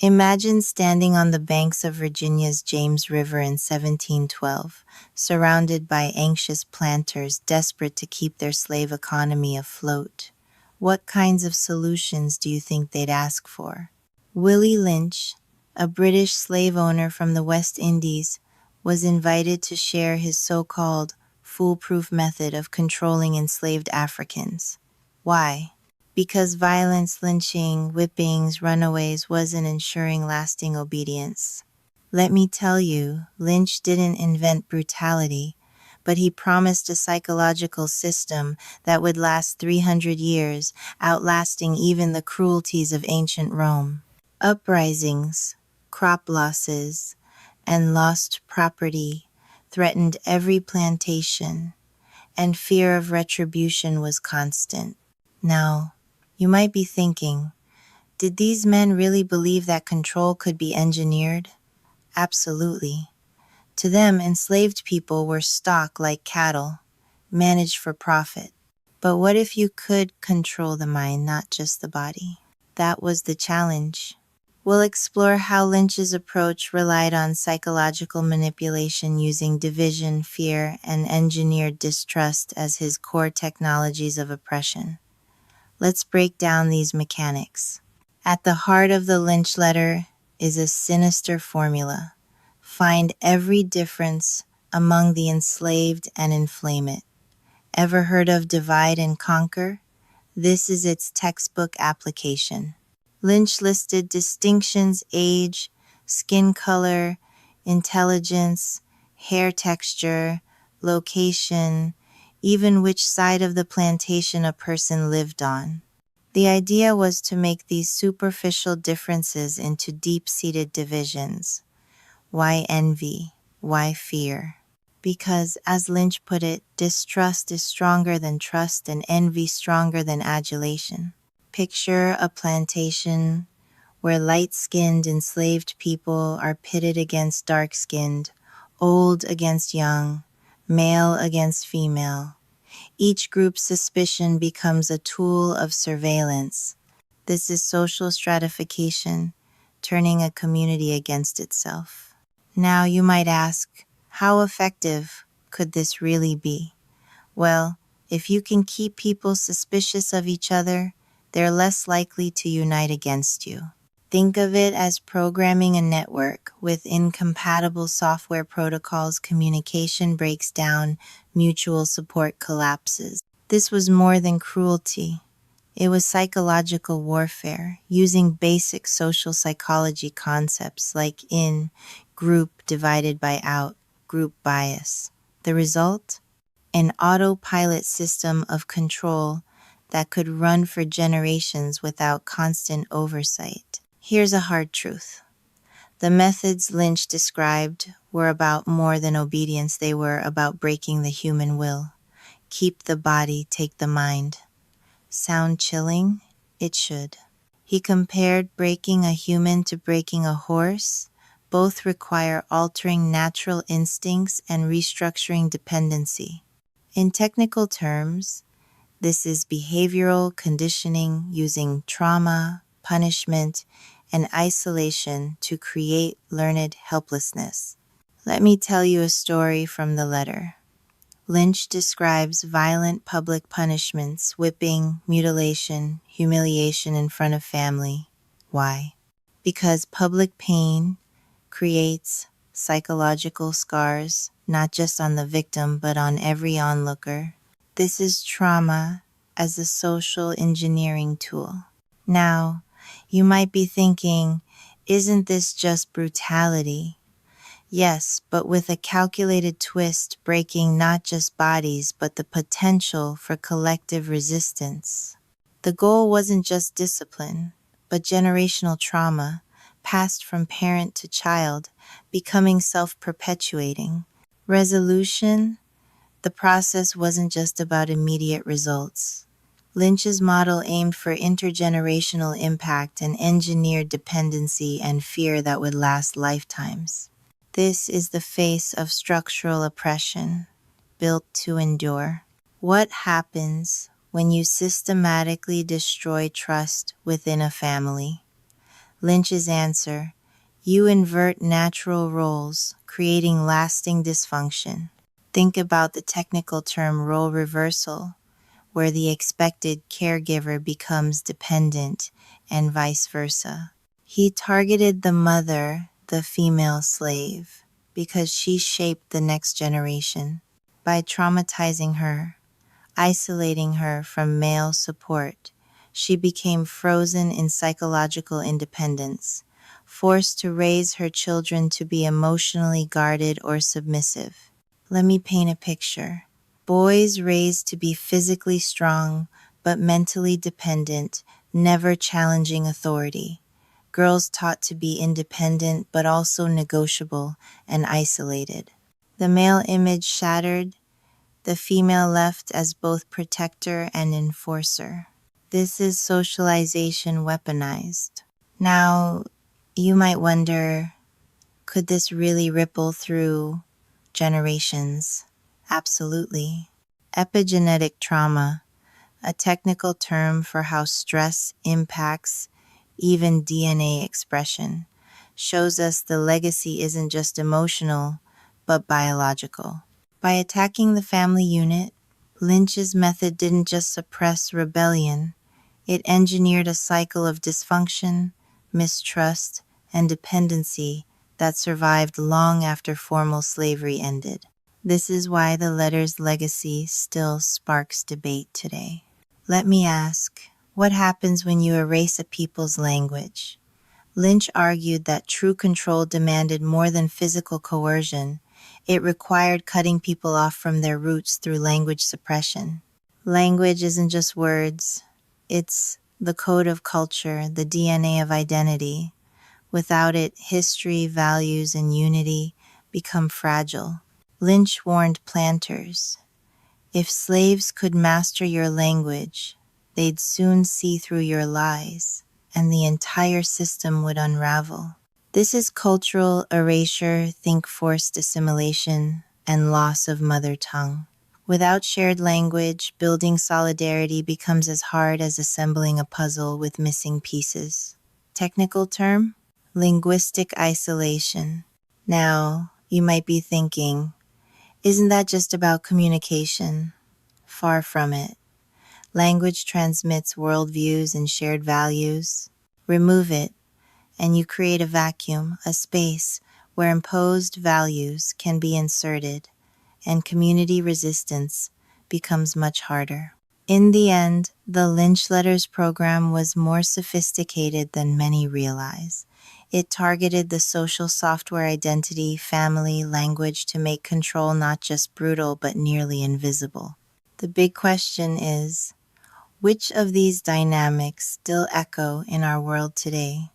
Imagine standing on the banks of Virginia's James River in 1712, surrounded by anxious planters desperate to keep their slave economy afloat. What kinds of solutions do you think they'd ask for? Willie Lynch, a British slave owner from the West Indies, was invited to share his so-called foolproof method of controlling enslaved Africans. Why? Because violence, lynching, whippings, runaways wasn't ensuring lasting obedience. Let me tell you, Lynch didn't invent brutality, but he promised a psychological system that would last 300 years, outlasting even the cruelties of ancient Rome. Uprisings, crop losses, and lost property threatened every plantation, and fear of retribution was constant. Now, you might be thinking, did these men really believe that control could be engineered? Absolutely. To them, enslaved people were stock like cattle, managed for profit. But what if you could control the mind, not just the body? That was the challenge. We'll explore how Lynch's approach relied on psychological manipulation using division, fear, and engineered distrust as his core technologies of oppression. Let's break down these mechanics. At the heart of the Lynch letter is a sinister formula. Find every difference among the enslaved and inflame it. Ever heard of divide and conquer? This is its textbook application. Lynch listed distinctions: age, skin color, intelligence, hair texture, location, even which side of the plantation a person lived on. The idea was to make these superficial differences into deep-seated divisions. Why envy? Why fear? Because, as Lynch put it, distrust is stronger than trust and envy stronger than adulation. Picture a plantation where light-skinned enslaved people are pitted against dark-skinned, old against young, male against female. Each group's suspicion becomes a tool of surveillance. This is social stratification, turning a community against itself. Now you might ask, how effective could this really be? Well, if you can keep people suspicious of each other, they're less likely to unite against you. Think of it as programming a network. With incompatible software protocols, communication breaks down, mutual support collapses. This was more than cruelty. It was psychological warfare, using basic social psychology concepts like in, group divided by out, group bias. The result? An autopilot system of control that could run for generations without constant oversight. Here's a hard truth. The methods Lynch described were about more than obedience. They were about breaking the human will. Keep the body, take the mind. Sound chilling? It should. He compared breaking a human to breaking a horse. Both require altering natural instincts and restructuring dependency. In technical terms, this is behavioral conditioning using trauma, punishment, and isolation to create learned helplessness. Let me tell you a story from the letter. Lynch describes violent public punishments, whipping, mutilation, humiliation in front of family. Why? Because public pain creates psychological scars, not just on the victim, but on every onlooker. This is trauma as a social engineering tool. Now, you might be thinking, isn't this just brutality? Yes, but with a calculated twist, breaking not just bodies, but the potential for collective resistance. The goal wasn't just discipline, but generational trauma, passed from parent to child, becoming self-perpetuating. Resolution? The process wasn't just about immediate results. Lynch's model aimed for intergenerational impact and engineered dependency and fear that would last lifetimes. This is the face of structural oppression, built to endure. What happens when you systematically destroy trust within a family? Lynch's answer: you invert natural roles, creating lasting dysfunction. Think about the technical term role reversal, where the expected caregiver becomes dependent and vice versa. He targeted the mother, the female slave, because she shaped the next generation. By traumatizing her, isolating her from male support, she became frozen in psychological independence, forced to raise her children to be emotionally guarded or submissive. Let me paint a picture. Boys raised to be physically strong but mentally dependent, never challenging authority. Girls taught to be independent but also negotiable and isolated. The male image shattered, the female left as both protector and enforcer. This is socialization weaponized. Now, you might wonder, could this really ripple through generations? Absolutely. Epigenetic trauma, a technical term for how stress impacts even DNA expression, shows us the legacy isn't just emotional, but biological. By attacking the family unit, Lynch's method didn't just suppress rebellion, it engineered a cycle of dysfunction, mistrust, and dependency that survived long after formal slavery ended. This is why the letter's legacy still sparks debate today. Let me ask, what happens when you erase a people's language? Lynch argued that true control demanded more than physical coercion. It required cutting people off from their roots through language suppression. Language isn't just words, it's the code of culture, the DNA of identity. Without it, history, values, and unity become fragile. Lynch warned planters, if slaves could master your language, they'd soon see through your lies, and the entire system would unravel. This is cultural erasure, think forced assimilation, and loss of mother tongue. Without shared language, building solidarity becomes as hard as assembling a puzzle with missing pieces. Technical term? Linguistic isolation. Now, you might be thinking, isn't that just about communication? Far from it. Language transmits worldviews and shared values. Remove it, and you create a vacuum, a space where imposed values can be inserted, and community resistance becomes much harder. In the end, the Lynch Letters program was more sophisticated than many realize. It targeted the social software identity, family, language to make control not just brutal but nearly invisible. The big question is, which of these dynamics still echo in our world today?